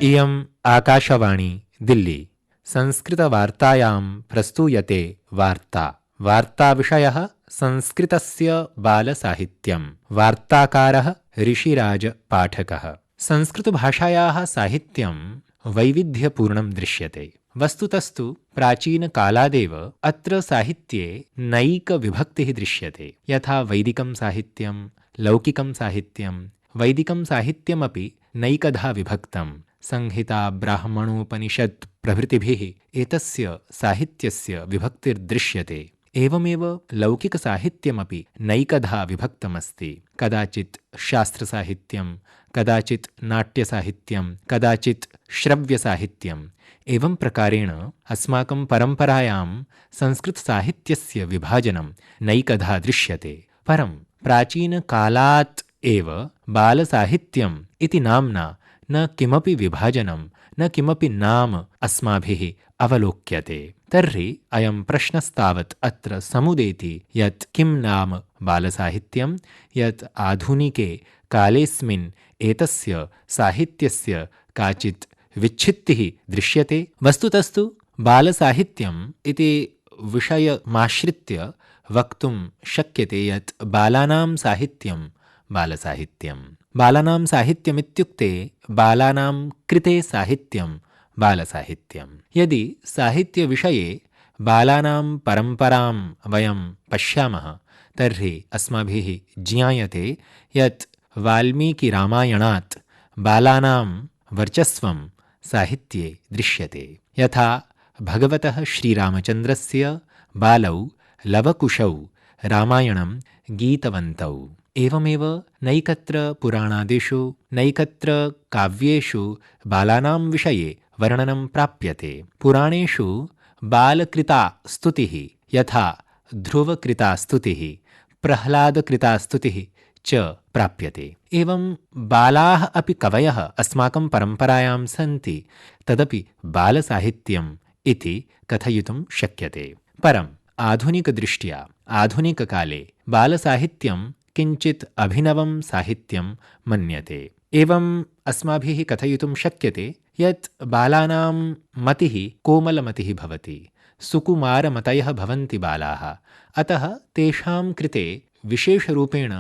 इयम् आकाशवाणी दिल्ली संस्कृतवार्तायां प्रस्तूयते वार्ता। वार्ताविषयः संस्कृतस्य बालसाहित्यं। वार्ताकारः ऋषिराज पाठकः। संस्कृतभाषायाः साहित्यं वैविध्यपूर्णं दृश्यते। वस्तुतस्तु प्राचीनकालादेव अत्र साहित्ये नैकविभक्तिः दृश्यते। यथा वैदिकं साहित्यं, लौकिकं साहित्यं। वैदिकं साहित्यमपि नैकधा विभक्तं। संहिता, ब्राह्मणोपनिषत् प्रभृतिभिः एतस्य साहित्यस्य विभक्तिर्दृश्यते। एवमेव लौकिकसाहित्यमपि नैकधा विभक्तमस्ति। कदाचित् शास्त्रसाहित्यं, कदाचित् नाट्यसाहित्यं, कदाचित् श्रव्यसाहित्यम्। एवं प्रकारेण अस्माकं परम्परायां संस्कृतसाहित्यस्य विभाजनं नैकधा दृश्यते। परं प्राचीनकालात् एव बालसाहित्यम् इति नाम्ना न किमपि विभाजनं, न किमपि नाम अस्माभिः अवलोक्यते। तर्हि अयं प्रश्नस्तावत् अत्र समुदेति यत् किं नाम बालसाहित्यं, यत् आधुनिके कालेऽस्मिन् एतस्य साहित्यस्य काचित् विच्छित्तिः दृश्यते। वस्तुतस्तु बालसाहित्यम् इति विषयमाश्रित्य वक्तुं शक्यते यत् बालानां साहित्यं बालसाहित्यं। बालानां साहित्यमित्युक्ते बालानां कृते साहित्यं बालसाहित्यं। यदि साहित्यविषये बालानां परम्परां वयं पश्यामः तर्हि अस्माभिः ज्ञायते यत् वाल्मीकिरामायणात् बालानां वर्चस्वं साहित्ये दृश्यते। यथा भगवतः श्रीरामचन्द्रस्य बालौ लवकुशौ रामायणं गीतवन्तौ। एवमेव नैकत्र पुराणादिषु, नैकत्र काव्येषु बालानां विषये वर्णनं प्राप्यते। पुराणेषु बालकृता स्तुतिः, यथा ध्रुवकृता स्तुतिः, प्रह्लादकृता स्तुतिः च प्राप्यते। एवं बालाः अपि कवयः अस्माकं परम्परायां सन्ति, तदपि बालसाहित्यम् इति कथयितुं शक्यते। परम् आधुनिकदृष्ट्या आधुनिककाले बालसाहित्यं किञ्चित् अभिनवं साहित्यं मन्यते। एवम् अस्माभिः कथयितुं शक्यते यत् बालानां मतिः कोमलमतिः भवति, सुकुमारमतयः भवन्ति बालाः। अतः तेषां कृते विशेषरूपेण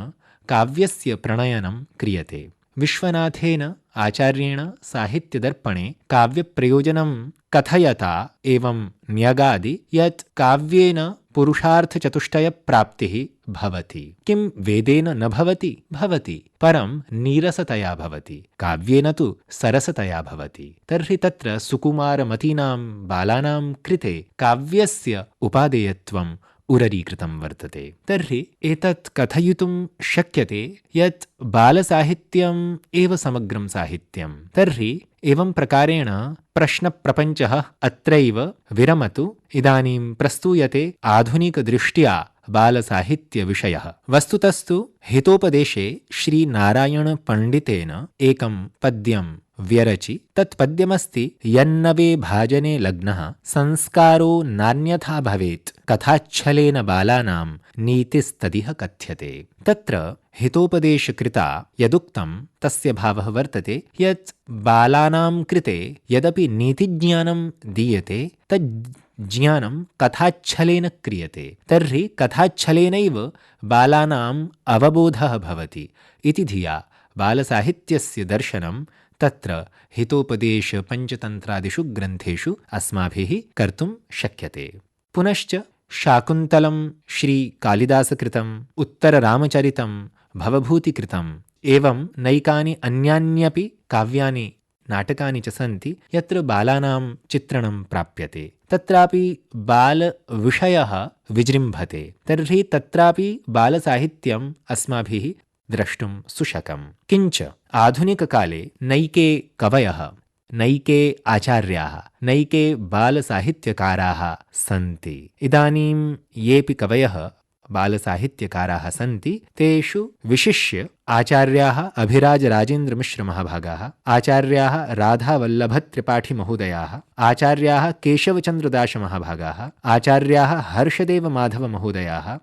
काव्यस्य प्रणयनं क्रियते। विश्वनाथेन आचार्येण साहित्यदर्पणे काव्यप्रयोजनं कथयता एवं न्यगादि यत् काव्येन पुरुषार्थचतुष्टयप्राप्तिः भवति। किं वेदेन न भवति? भवति, परं नीरसतया भवति। काव्येन तु सरसतया भवति। तर्हि तत्र सुकुमारमतीनां बालानां कृते काव्यस्य उपादेयत्वं उररीकृतं वर्तते। तर्हि एतत् कथयितुं शक्यते यत् बालसाहित्यम् एव समग्रं साहित्यं। तर्हि एवं प्रकारेण प्रश्नप्रपञ्चः अत्रैव विरमतु। इदानीं प्रस्तूयते आधुनिकदृष्ट्या बालसाहित्यविषयः। वस्तुतस्तु हितोपदेशे श्रीनारायणपण्डितेन एकं पद्यं व्यरचि। तत् पद्यमस्ति यन्नवे भाजने लग्नः संस्कारो नान्यथा भवेत् कथाच्छलेन बालानां नीतिस्तदिह कथ्यते। तत्र हितोपदेशकृता यदुक्तं तस्य भावः वर्तते यत् बालानां कृते यदपि नीतिज्ञानं दीयते तद् ज्ञानं कथाच्छलेन क्रियते। तर्हि कथाच्छलेनैव बालानाम् अवबोधः भवति इति धिया बालसाहित्यस्य दर्शनं तत्र हितोपदेशपञ्चतन्त्रादिषु ग्रन्थेषु अस्माभिः कर्तुं शक्यते। पुनश्च शाकुन्तलं श्रीकालिदासकृतम्, उत्तररामचरितं, भवभूतिकृतम्, एवं नैकानि अन्यान्यपि काव्यानि, नाटकानि च सन्ति यत्र बालानां चित्रणं प्राप्यते। तत्रापि बालविषयः विजृम्भते। तर्हि तत्रापि बालसाहित्यम् अस्माभिः द्रष्टुं सुशकम्। किञ्च आधुनिककाले नैके कवयः, नैके आचार्याः, नैके बालसाहित्यकाराः सन्ति। इदानीं येऽपि कवयः बालसाहित्यकाराः सन्ति तेषु विशिष्य आचार्याः अभिराजराजेन्द्रमिश्रमहाभागाः, आचार्याः राधावल्लभत्रिपाठिमहोदयाः, आचार्याः केशवचन्द्रदासमहाभागाः, आचार्याः हर्षदेवमाधवमहोदयाः,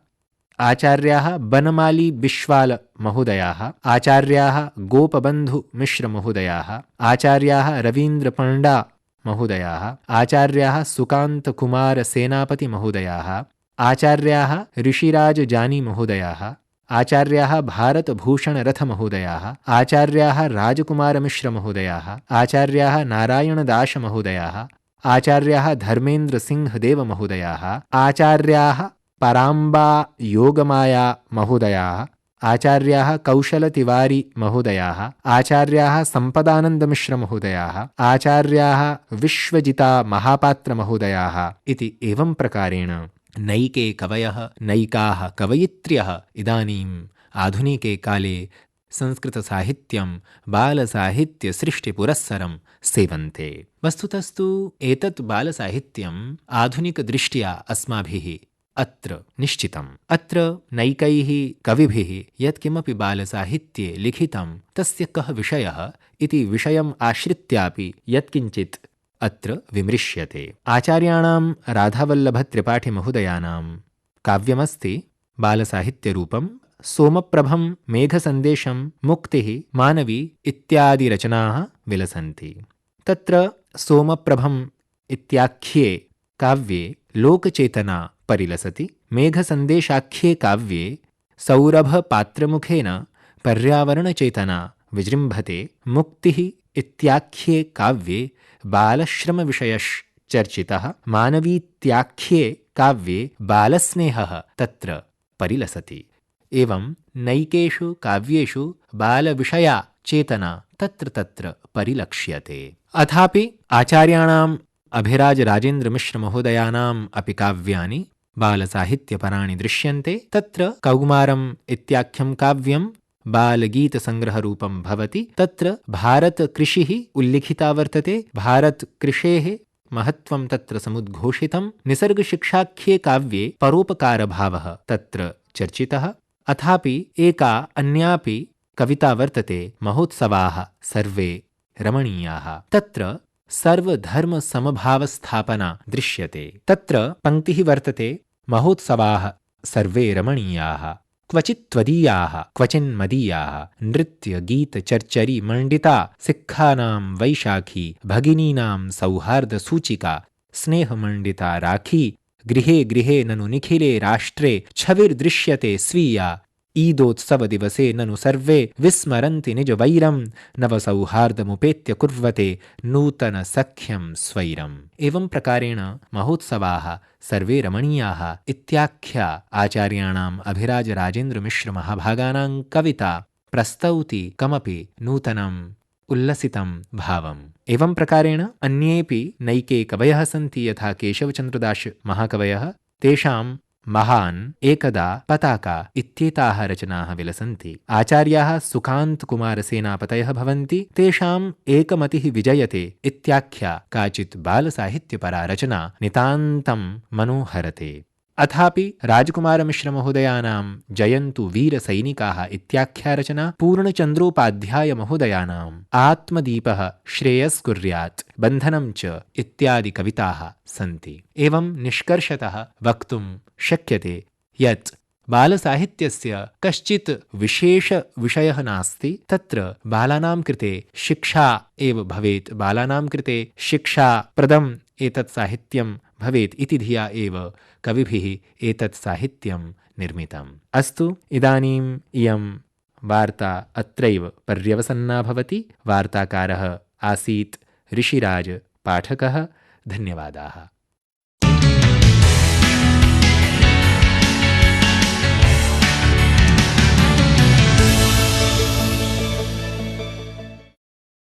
आचार्याः बनमाली बिश्वाल महोदयाः, आचार्याः गोपबन्धु मिश्र महोदयाः, आचार्याः रवीन्द्र पंडा महोदयाः, आचार्याः सुकान्त कुमार सेनापति महोदयाः, आचार्याः ऋषिराज जानी महोदयाः, आचार्याः भारतभूषण रथ महोदयाः, आचार्याः राजकुमार मिश्र महोदयाः, आचार्याः नारायणदास महोदयाः, आचार्याः धर्मेन्द्र सिंह देव महोदयाः, आचार्याः पराम्बा योगमाया महोदयाः, आचार्याः कौशल तिवारी महोदयाः, आचार्याः सम्पदानन्द मिश्र महोदयाः, आचार्याः विश्वजिता महापात्र महोदयाः इति एवं प्रकारेण नैके कवयः नैकाः कवयित्र्यः इदानीम् आधुनिके काले संस्कृतसाहित्यं बालसाहित्यसृष्टिपुरस्सरं सेवन्ते। वस्तुतस्तु एतत् बालसाहित्यम् आधुनिकदृष्ट्या अस्माभिः अत्र निश्चितम्। अत्र नैकैः कविभिः यत्किमपि बालसाहित्ये लिखितं तस्य कः विषयः इति विषयम् आश्रित्यापि यत्किञ्चित् अत्र विमृश्यते। आचार्याणां राधावल्लभत्रिपाठिमहोदयानां काव्यमस्ति बालसाहित्यरूपं सोमप्रभं मेघसन्देशं मुक्तिः मानवी इत्यादि रचनाः विलसन्ति। तत्र सोमप्रभम् इत्याख्ये काव्ये लोकचेतना परिलसति। मेघसन्देशाख्ये काव्ये सौरभपात्रमुखेन पर्यावरणचेतना विजृम्भते। मुक्तिः इत्याख्ये काव्ये बालश्रमविषयश्चर्चितः। मानवीत्याख्ये काव्ये बालस्नेहः तत्र परिलसति। एवं नैकेषु काव्येषु बालविषया चेतना तत्र तत्र परिलक्ष्यते। अथापि आचार्याणाम् अभिराजराजेन्द्रमिश्रमहोदयानाम् अपि काव्यानि बालसाहित्यपराणि दृश्यन्ते। तत्र कौमारम् इत्याख्यं काव्यं बालगीतसङ्ग्रहरूपं भवति। तत्र भारतकृषिः उल्लिखिता वर्तते। भारतकृषेः महत्त्वं तत्र समुद्घोषितं। निसर्गशिक्षाख्ये काव्ये परोपकारभावः तत्र चर्चितः। अथापि एका अन्यापि कविता वर्तते, महोत्सवाः सर्वे रमणीयाः। तत्र सर्वधर्मसमभावस्थापना दृश्यते। तत्र पङ्क्तिः वर्तते, महोत्सवाः सर्वे रमणीयाः, क्वचित् त्वदीयाः क्वचिन्मदीयाः, नृत्यगीतचर्चरी मण्डिता सिक्खानां वैशाखी, भगिनीनां सौहार्दसूचिका, स्नेहमण्डिता राखी, गृहे गृहे ननु निखिले राष्ट्रे छविर्दृश्यते स्वीया, ईदोत्सवदिवसे ननु सर्वे विस्मरन्ति निजवैरं, नवसौहार्दमुपेत्य कुर्वते नूतनसख्यं स्वैरम्। एवं प्रकारेण महोत्सवाः सर्वे रमणीयाः इत्याख्या आचार्याणाम् अभिराजराजेन्द्रमिश्रमहाभागानां कविता प्रस्तौति कमपि नूतनम् उल्लसितं भावम्। एवं प्रकारेण अन्येऽपि नैके कवयः सन्ति, यथा केशवचन्द्रदास महाकवयः। तेषां महान्, एकदा, पताका इत्येताः रचनाः विलसन्ति। आचार्याः सुकान्त कुमार सेनापतयः भवन्ति। तेषाम् एकमतिः विजयते इत्याख्या काचित् बालसाहित्यपरा रचना नितान्तं मनोहरते। अथापि राजकुमारमिश्रमहोदयानां जयन्तु वीरसैनिकाः इत्याख्या रचना, पूर्णचन्द्रोपाध्यायमहोदयानाम् आत्मदीपः श्रेयस्कुर्यात्, बन्धनं च इत्यादि कविताः सन्ति। एवं निष्कर्षतः वक्तुं शक्यते यत् बालसाहित्यस्य कश्चित् विशेषविषयः नास्ति। तत्र बालानां कृते शिक्षा एव भवेत्, बालानां कृते शिक्षाप्रदम् एतत् साहित्यं भवेत् इति धिया एव कविभिः एतत् साहित्यं निर्मितम्। अस्तु, इदानीम् इयं वार्ता अत्रैव पर्यवसन्ना भवति। वार्ताकारः आसीत् ऋषिराज पाठकः। धन्यवादाः।